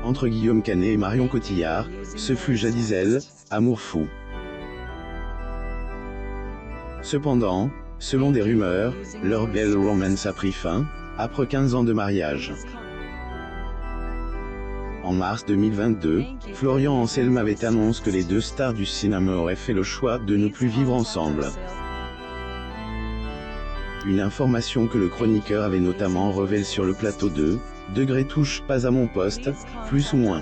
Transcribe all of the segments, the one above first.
Entre Guillaume Canet et Marion Cotillard, ce fut jadis elle, amour fou. Cependant, selon des rumeurs, leur belle romance a pris fin, après 15 ans de mariage. En mars 2022, Florian Anselme avait annoncé que les deux stars du cinéma auraient fait le choix de ne plus vivre ensemble. Une information que le chroniqueur avait notamment révélée sur le plateau de « Degré touche pas à mon poste, plus ou moins ».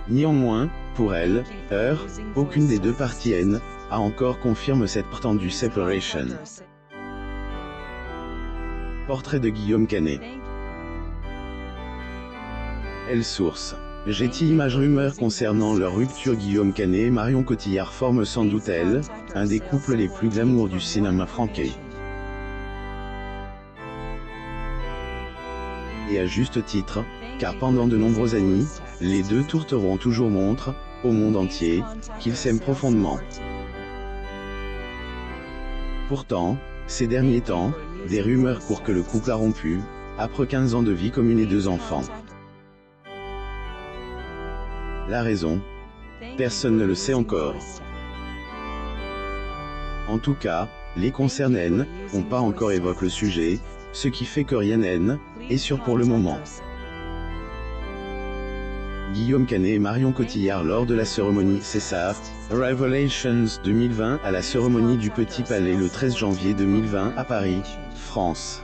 Néanmoins, pour elle, aucune des deux parties a encore confirmé cette prétendue séparation. Portrait de Guillaume Canet. Source. Getty Images. Rumeurs concernant leur rupture. Guillaume Canet et Marion Cotillard forment sans doute un des couples les plus glamour du cinéma français. Et à juste titre, car pendant de nombreuses années, les deux tourteront toujours montre, au monde entier, qu'ils s'aiment profondément. Pourtant, ces derniers temps, des rumeurs courent que le couple a rompu, après 15 ans de vie commune et 2 enfants. La raison? Personne ne le sait encore. En tout cas, les concernés n'ont pas encore évoqué le sujet, ce qui fait que rien n'est sûr pour le moment. Guillaume Canet et Marion Cotillard lors de la cérémonie César Revelations 2020 à la cérémonie du Petit Palais le 13 janvier 2020 à Paris, France.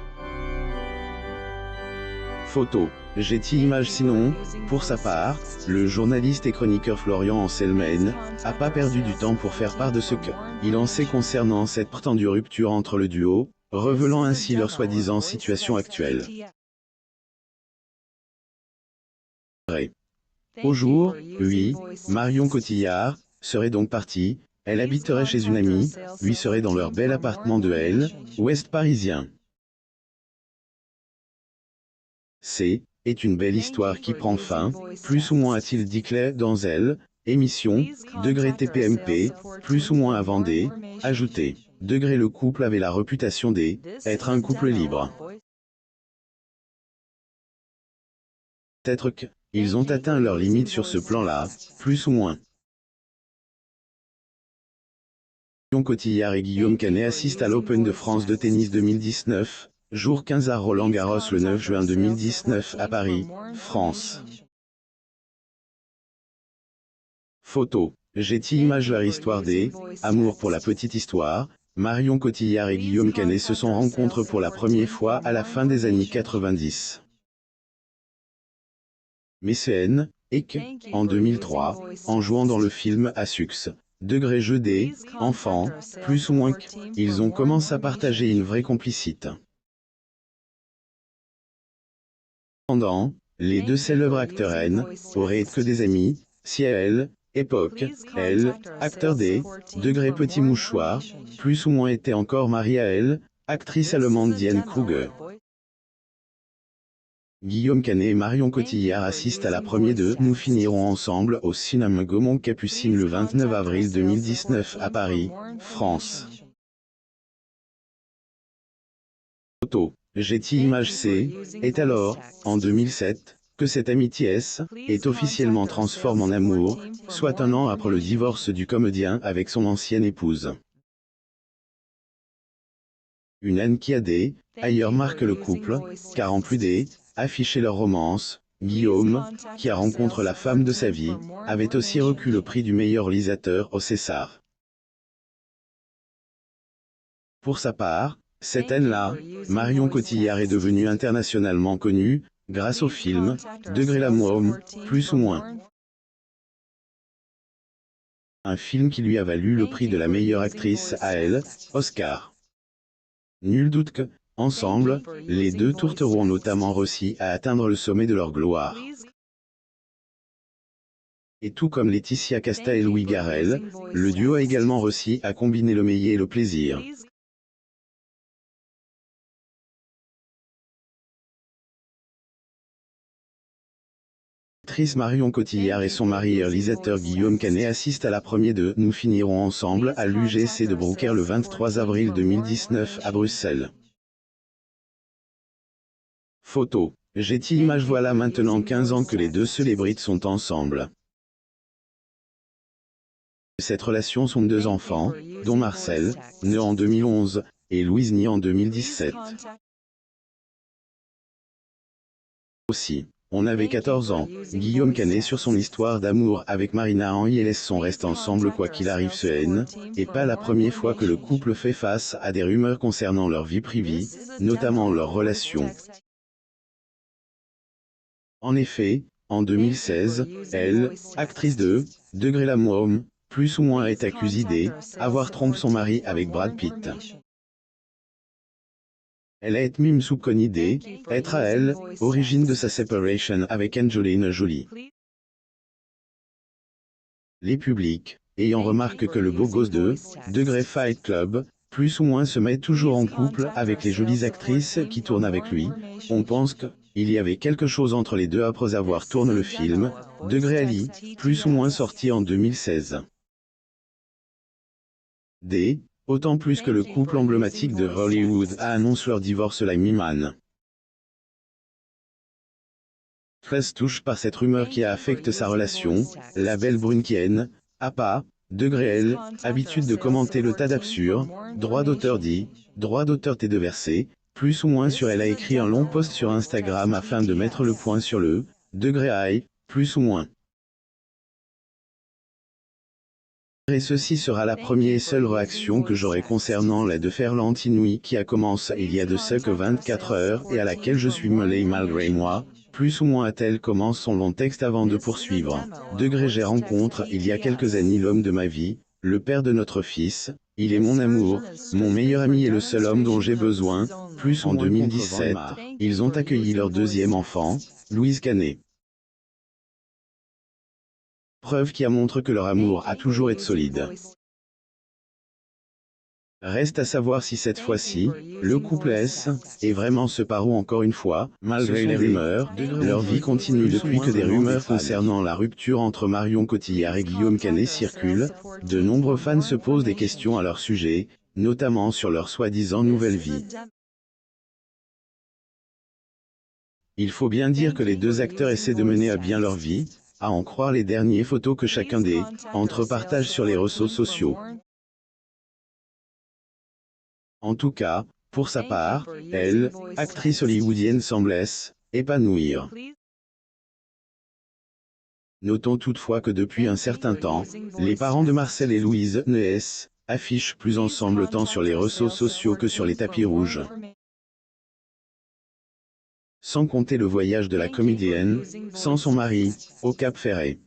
Photo. Getty Images. Sinon, pour sa part, le journaliste et chroniqueur Florian Anselme n'a pas perdu du temps pour faire part de ce qu'il en sait concernant cette prétendue rupture entre le duo, révélant ainsi leur soi-disant situation actuelle. Au jour, oui, Marion Cotillard serait donc partie, elle habiterait chez une amie, lui serait dans leur bel appartement de Ouest parisien. Est une belle histoire qui prend fin, plus ou moins a-t-il dit Claire dans émission, Degré TPMP, plus ou moins à Vendée, ajouté, Degré. Le couple avait la réputation d'être un couple libre. Peut-être qu'ils ont atteint leurs limites sur ce plan-là, plus ou moins. Marion Cotillard et Guillaume Canet assistent à l'Open de France de tennis 2019. Jour 15 à Roland-Garros le 9 juin 2019 à Paris, France. Photo. Getty Images. Leur histoire amour. Pour la petite histoire, Marion Cotillard et Guillaume Canet se sont rencontrés pour la première fois à la fin des années 90. Mais c'est en 2003, en jouant dans le film à succès, Degré jeu des enfants, plus ou moins ils ont commencé à partager une vraie complicité. Cependant, les deux célèbres acteurs auraient été que des amis, si à époque, acteur des Degré Petit Mouchoir, plus ou moins était encore marié à actrice allemande Diane Kruger. Guillaume Canet et Marion Cotillard assistent à la première de Nous finirons ensemble au cinéma Gaumont-Capucine le 29 avril 2019 à Paris, France. Photo. Getty Images. Est alors, en 2007, que cette amitié est officiellement transformée en amour, soit un an après le divorce du comédien avec son ancienne épouse. Une haine qui a ailleurs marque le couple, car en plus affiché leur romance, Guillaume, qui a rencontré la femme de sa vie, avait aussi reçu le prix du meilleur réalisateur au César. Pour sa part, cette haine-là, Marion Cotillard est devenue internationalement connue, grâce au film Degré l'amour, plus ou moins. Un film qui lui a valu le prix de la meilleure actrice à Oscar. Nul doute que, ensemble, les deux tourteront notamment réussi à atteindre le sommet de leur gloire. Et tout comme Laetitia Casta et Louis Garrel, le duo a également réussi à combiner le meilleur et le plaisir. L'actrice Marion Cotillard et son mari et réalisateur Guillaume Canet assistent à la première de Nous finirons ensemble à l'UGC de Beaucaire le 23 avril 2019 à Bruxelles. Photo. Getty Images. Voilà maintenant 15 ans que les deux célébrités sont ensemble. Cette relation sont deux enfants, dont Marcel, né en 2011, et Louise née en 2017. Aussi, on avait 14 ans, Guillaume Canet sur son histoire d'amour avec Marina Henry laisse son reste ensemble quoi qu'il arrive ce N, et pas la première fois que le couple fait face à des rumeurs concernant leur vie privée, notamment leur relation. En effet, en 2016, elle, actrice de Degré l'amour, plus ou moins est accusée d'avoir trompé son mari avec Brad Pitt. Elle est même soupçonnée d'être à elle, origine de sa séparation avec Angelina Jolie. Les publics, ayant remarqué que le beau gosse de Degré Fight Club, plus ou moins se met toujours en couple avec les jolies actrices qui tournent avec lui, on pense qu'il y avait quelque chose entre les deux après avoir tourné le film Degré Ali, plus ou moins sorti en 2016. Autant plus que le couple emblématique de Hollywood a annoncé leur divorce la mi-man. Très touche par cette rumeur qui a affecté sa relation, la belle brune a pas, Degré elle, habitude de commenter le tas d'absurdes, droit d'auteur dit, droit d'auteur t'est de verser, plus ou moins sur elle a écrit un long post sur Instagram afin de mettre le point sur le Degré high, plus ou moins. Et ceci sera la première et seule réaction que j'aurai concernant la déferlante inouïe qui a commencé il y a de ce que 24 heures et à laquelle je suis mêlé malgré moi, plus ou moins a-t-elle commence son long texte avant de poursuivre. Degré j'ai rencontré il y a quelques années l'homme de ma vie, le père de notre fils, il est mon amour, mon meilleur ami et le seul homme dont j'ai besoin, plus en 2017, ils ont accueilli leur deuxième enfant, Louise Canet. Preuve qui montre que leur amour a toujours été solide. Reste à savoir si cette fois-ci, le couple est vraiment séparé encore une fois, malgré les rumeurs, leur vie continue depuis que des rumeurs concernant la rupture entre Marion Cotillard et Guillaume Canet circulent, de nombreux fans se posent des questions à leur sujet, notamment sur leur soi-disant nouvelle vie. Il faut bien dire que les deux acteurs essaient de mener à bien leur vie, à en croire les dernières photos que chacun des entre partage sur les réseaux sociaux. En tout cas, pour sa part, elle, actrice hollywoodienne semble épanouir. Notons toutefois que depuis un certain temps, les parents de Marcel et Louise ne affichent plus ensemble tant sur les réseaux sociaux que sur les tapis rouges. Sans compter le voyage de la comédienne, sans son mari, au Cap Ferret.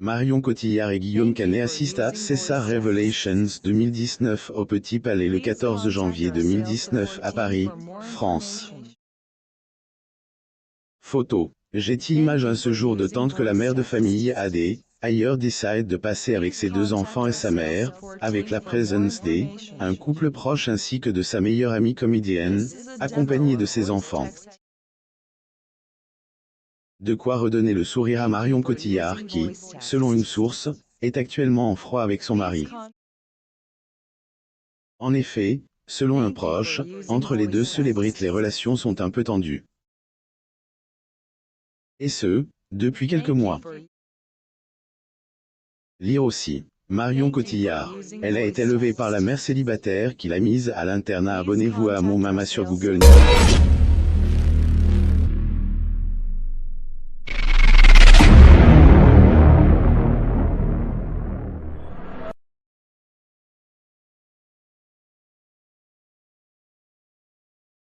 Marion Cotillard et Guillaume Canet assistent à César Revelations 2019 au Petit Palais le 14 janvier 2019 à Paris, France. Photo. Getty Images. À ce jour de tante que la mère de famille a ailleurs décide de passer avec ses deux enfants et sa mère, avec la présence un couple proche ainsi que de sa meilleure amie comédienne, accompagnée de ses enfants. De quoi redonner le sourire à Marion Cotillard qui, selon une source, est actuellement en froid avec son mari. En effet, selon un proche, entre les deux célébrités les relations sont un peu tendues. Et ce, depuis quelques mois. Lire aussi. Marion Cotillard. Elle a été élevée par la mère célibataire qui l'a mise à l'internat. Abonnez-vous à mon mama sur Google.